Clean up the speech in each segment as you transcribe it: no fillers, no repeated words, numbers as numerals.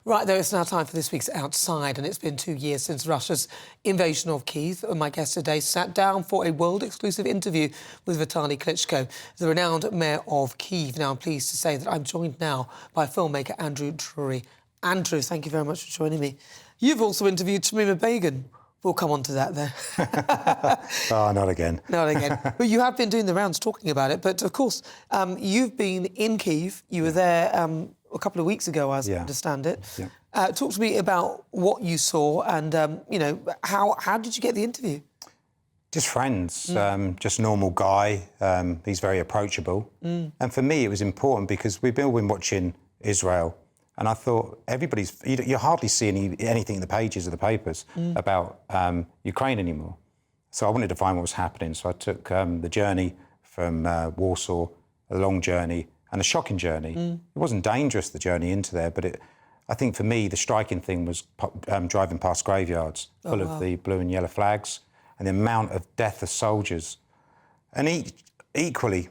Right, though, it's now time for this week's Outside, and it's been 2 years since Russia's invasion of Kyiv. And my guest today sat down for a world-exclusive interview with Vitali Klitschko, the renowned Mayor of Kyiv. Now, I'm pleased to say that I'm joined now by filmmaker Andrew Drury. Andrew, thank you very much for joining me. You've also interviewed Shamima Begum. We'll come on to that there. Oh, not again. Not again. But you have been doing the rounds talking about it. But, of course, you've been in Kyiv. You were there a couple of weeks ago, as I understand it. Yeah. Talk to me about what you saw and, you know, how did you get the interview? Just friends, just normal guy. He's very approachable. And for me, it was important because we've all been watching Israel. And I thought, you hardly see anything in the pages of the papers about Ukraine anymore. So I wanted to find what was happening. So I took the journey from Warsaw, a long journey and a shocking journey. It wasn't dangerous, the journey into there, but I think for me, the striking thing was driving past graveyards full of the blue and yellow flags and the amount of death of soldiers. And equally,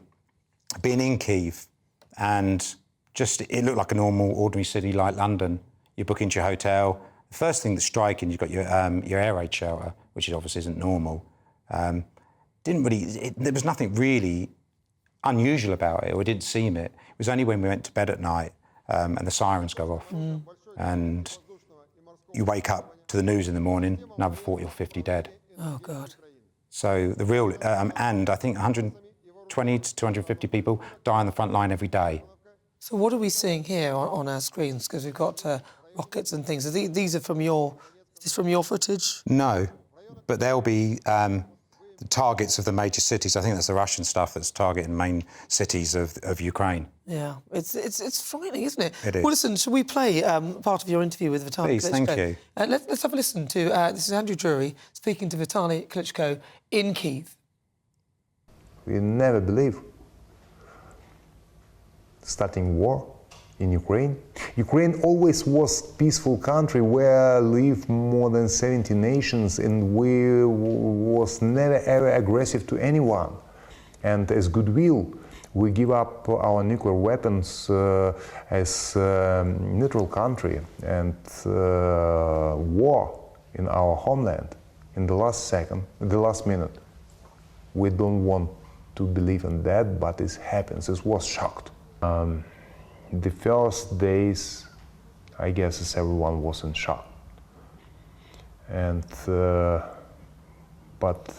being in Kyiv and it looked like a normal, ordinary city like London. You book into your hotel. The first thing that's striking, you've got your air raid shelter, which obviously isn't normal. There was nothing really unusual about it, or didn't seem it. It was only when we went to bed at night and the sirens go off. And you wake up to the news in the morning, another 40 or 50 dead. Oh, God. So the real, and I think 120 to 250 people die on the front line every day. So what are we seeing here on our screens? Because we've got rockets and things. These are from your footage? No, but they'll be the targets of the major cities. I think that's the Russian stuff that's targeting main cities of Ukraine. Yeah, it's frightening, isn't it? It is. Well, listen, shall we play part of your interview with Vitali Klitschko? Please, thank you. Let's have a listen to, this is Andrew Drury speaking to Vitali Klitschko in Kyiv. We never believe starting war in Ukraine. Ukraine always was a peaceful country where live more than 70 nations, and we was never ever aggressive to anyone. And as goodwill, we give up our nuclear weapons as a neutral country, and war in our homeland in the last second, in the last minute. We don't want to believe in that, but it happens. It was shocked. The first days, I guess everyone was in shock. And, but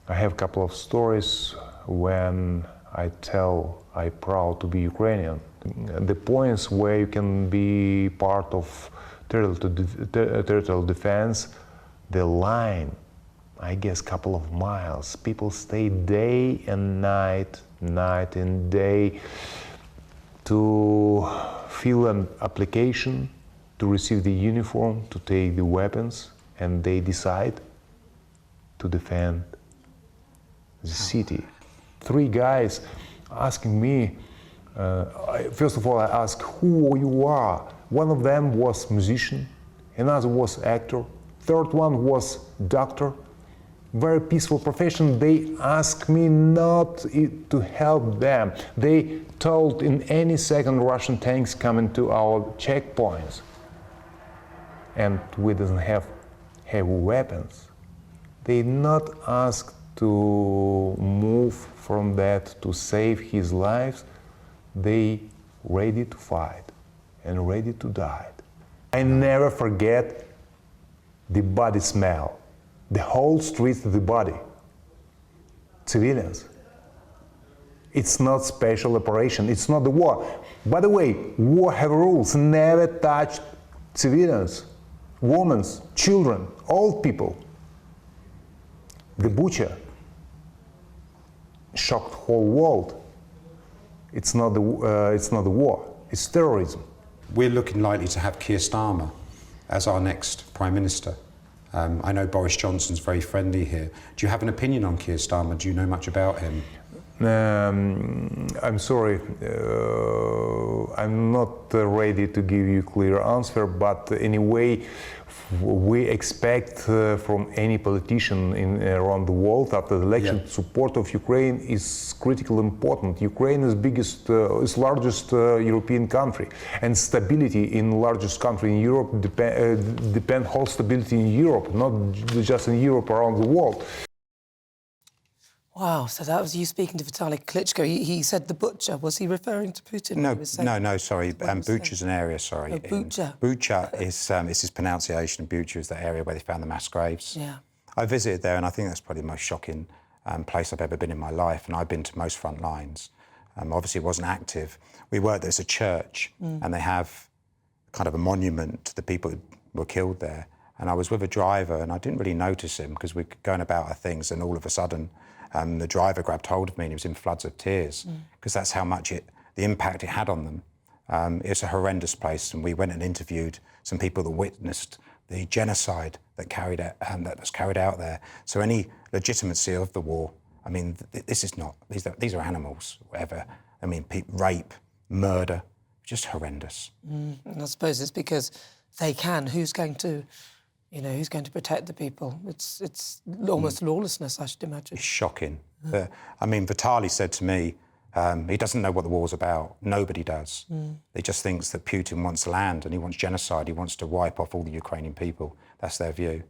I have a couple of stories when I tell I'm proud to be Ukrainian. The points where you can be part of territorial defense, the line, I guess couple of miles, people stay day and night and day to fill an application, to receive the uniform, to take the weapons, and they decide to defend the city. 3 guys asking me, first of all I asked who you are. One of them was musician, another was actor, third one was doctor. Very peaceful profession. They asked me not to help them. They told in any second Russian tanks coming to our checkpoints. And we doesn't have heavy weapons. They not asked to move from that to save his lives. They ready to fight and ready to die. I never forget the body smell. The whole street of the body. Civilians. It's not special operation, it's not the war. By the way, war have rules, never touch civilians, women, children, old people. The butcher shocked the whole world. It's not the war, it's terrorism. We're looking likely to have Keir Starmer as our next Prime Minister. I know Boris Johnson's very friendly here. Do you have an opinion on Keir Starmer? Do you know much about him? I'm sorry, I'm not ready to give you a clear answer, but anyway, we expect from any politician around the world after the election, support of Ukraine is critically important. Ukraine is is largest European country, and stability in largest country in Europe depend whole stability in Europe, not just in Europe, around the world. Wow, so that was you speaking to Vitali Klitschko. He said the butcher. Was he referring to Putin? No, sorry. Bucha's an area, sorry. Oh, Bucha. Bucha is his pronunciation. Bucha is the area where they found the mass graves. Yeah. I visited there, and I think that's probably the most shocking place I've ever been in my life, and I've been to most front lines. Obviously, it wasn't active. We worked, there's a church, and they have kind of a monument to the people who were killed there. And I was with a driver, and I didn't really notice him because we're going about our things, and all of a sudden, the driver grabbed hold of me and he was in floods of tears because that's how much the impact it had on them. It's a horrendous place, and we went and interviewed some people that witnessed the genocide that was carried out there. So any legitimacy of the war, I mean, this is not, these are animals, whatever. I mean, rape, murder, just horrendous. And I suppose it's because they can. Who's going to protect the people? It's almost lawlessness, I should imagine. It's shocking. I mean, Vitali said to me, he doesn't know what the war's about. Nobody does. He just thinks that Putin wants land and he wants genocide. He wants to wipe off all the Ukrainian people. That's their view.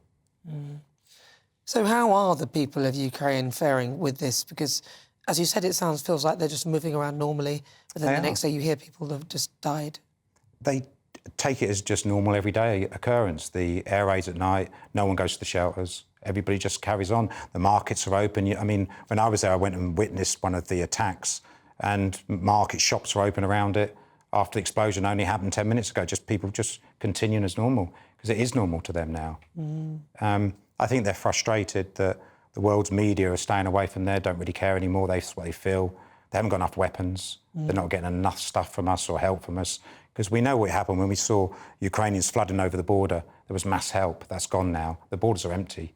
So how are the people of Ukraine faring with this? Because, as you said, feels like they're just moving around normally, but then the next day you hear people that have just died. They take it as just normal everyday occurrence. The air raids at night, no one goes to the shelters. Everybody just carries on. The markets are open. I mean, when I was there, I went and witnessed one of the attacks, and market shops were open around it. After the explosion only happened 10 minutes ago, people just continuing as normal, because it is normal to them now. I think they're frustrated that the world's media are staying away from there, don't really care anymore. That's what they feel. They haven't got enough weapons. They're not getting enough stuff from us or help from us. Because we know what happened when we saw Ukrainians flooding over the border. There was mass help. That's gone now. The borders are empty.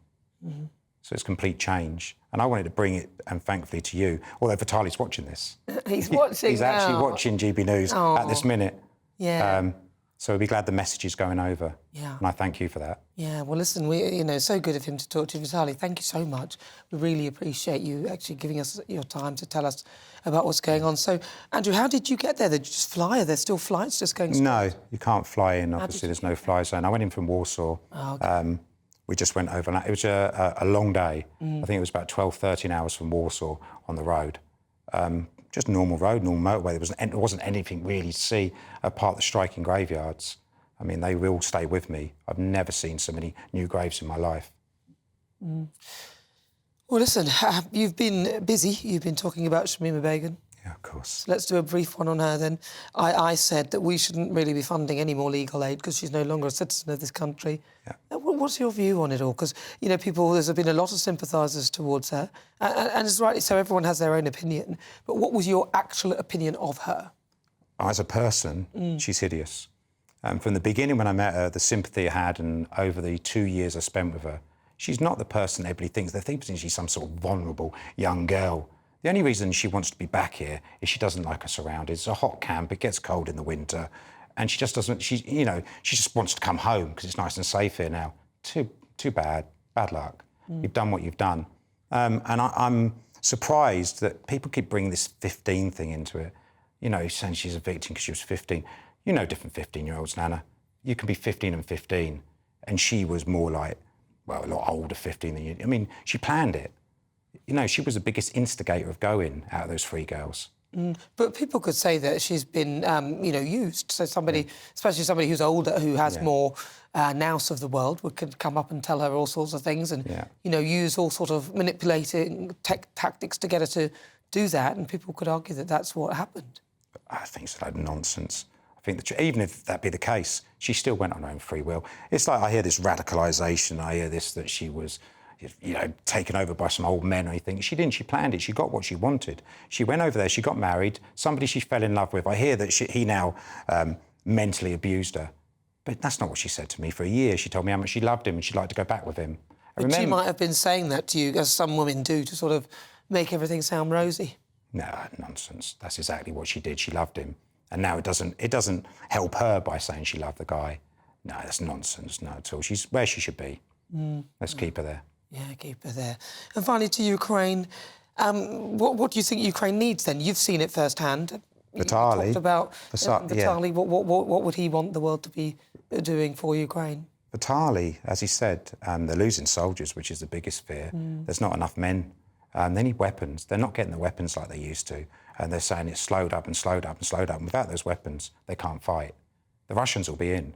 So it's complete change. And I wanted to bring it, and thankfully to you, although Vitali's watching this. He's watching He's actually watching GBNews at this minute. Yeah. So we'll be glad the message is going over. Yeah. And I thank you for that. Yeah, well, listen, so good of him to talk to you. Vitali, thank you so much. We really appreciate you actually giving us your time to tell us about what's going on. So, Andrew, how did you get there? Did you just fly? Are there still flights just going straight? No, you can't fly in, obviously. There's no fly zone. I went in from Warsaw. Oh, okay. We just went overnight. It was a long day. I think it was about 12, 13 hours from Warsaw on the road. Just normal road, normal motorway. There wasn't anything really to see apart the striking graveyards. I mean, they will stay with me. I've never seen so many new graves in my life. Well, listen, you've been busy. You've been talking about Shamima Begum. Yeah, of course. So let's do a brief one on her then. I said that we shouldn't really be funding any more legal aid because she's no longer a citizen of this country. Yeah. What's your view on it all? Because, there's been a lot of sympathisers towards her. And it's rightly so, everyone has their own opinion. But what was your actual opinion of her? As a person, she's hideous. From the beginning when I met her, the sympathy I had, and over the 2 years I spent with her, she's not the person everybody thinks. They think she's some sort of vulnerable young girl. The only reason she wants to be back here is she doesn't like her surroundings. It's a hot camp, it gets cold in the winter, and she just doesn't, she just wants to come home because it's nice and safe here now. Too bad luck. You've done what you've done. And I'm surprised that people keep bringing this 15 thing into it. Saying she's a victim because she was 15. Different 15-year-olds, Nana. You can be 15 and 15, and she was more like, well, a lot older 15 than you. I mean, she planned it. She was the biggest instigator of going out of those 3 girls. But people could say that she's been, used. So somebody, especially somebody who's older, who has more nous of the world, could come up and tell her all sorts of things and, use all sort of manipulating tactics to get her to do that. And people could argue that that's what happened. I think it's a load of nonsense. I think that even if that be the case, she still went on her own free will. It's like I hear this radicalisation. I hear this, that she was taken over by some old men or anything. She didn't. She planned it. She got what she wanted. She went over there. She got married. Somebody she fell in love with. I hear that he now mentally abused her. But that's not what she said to me. For a year, she told me how much she loved him and she'd like to go back with him. But she might have been saying that to you, as some women do, to sort of make everything sound rosy. No, nonsense. That's exactly what she did. She loved him. And now it doesn't help her by saying she loved the guy. No, that's nonsense, not at all. She's where she should be. Let's keep her there. Yeah, keep her there. And finally, to Ukraine, what do you think Ukraine needs then? You've seen it firsthand. Vitali. You talked about Yeah. Vitali. What would he want the world to be doing for Ukraine? Vitali, as he said, they're losing soldiers, which is the biggest fear. There's not enough men. They need weapons. They're not getting the weapons like they used to. And they're saying it's slowed up and slowed up and slowed up. And without those weapons, they can't fight. The Russians will be in.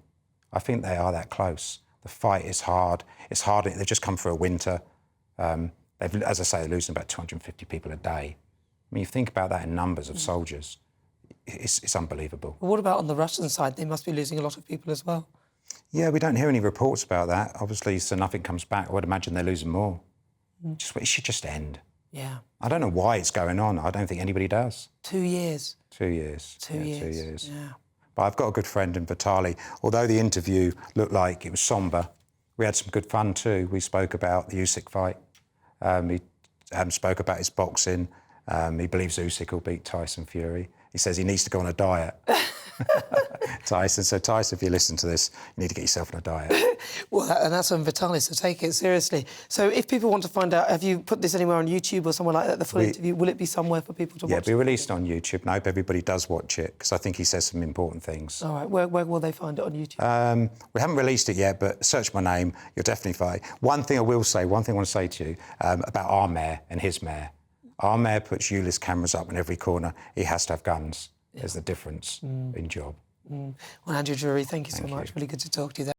I think they are that close. The fight is hard. It's hard. They've just come through a winter. As I say, they're losing about 250 people a day. I mean, you think about that in numbers of soldiers, it's unbelievable. Well, what about on the Russian side? They must be losing a lot of people as well. Yeah, we don't hear any reports about that. Obviously, so nothing comes back. I would imagine they're losing more. It should just end. Yeah. I don't know why it's going on. I don't think anybody does. 2 years. 2 years. 2 years. 2 years. Yeah. But I've got a good friend in Vitali. Although the interview looked like it was sombre, we had some good fun too. We spoke about the Usyk fight. He spoke about his boxing. He believes Usyk will beat Tyson Fury. He says he needs to go on a diet. Tyson. So Tyson, if you listen to this, you need to get yourself on a diet. Well, and that's on Vitali, so take it seriously. So if people want to find out, have you put this anywhere on YouTube or somewhere like that, the full interview? Will it be somewhere for people to watch? Yeah, it'll be released on YouTube, and I hope everybody does watch it, because I think he says some important things. All right, where will they find it on YouTube? We haven't released it yet, but search my name, you'll definitely find it. One thing I want to say to you about our mayor and his mayor. Our mayor puts ULIS cameras up in every corner. He has to have guns. There's the difference in job. Well, Andrew Drury, thank you so much. Really good to talk to you there.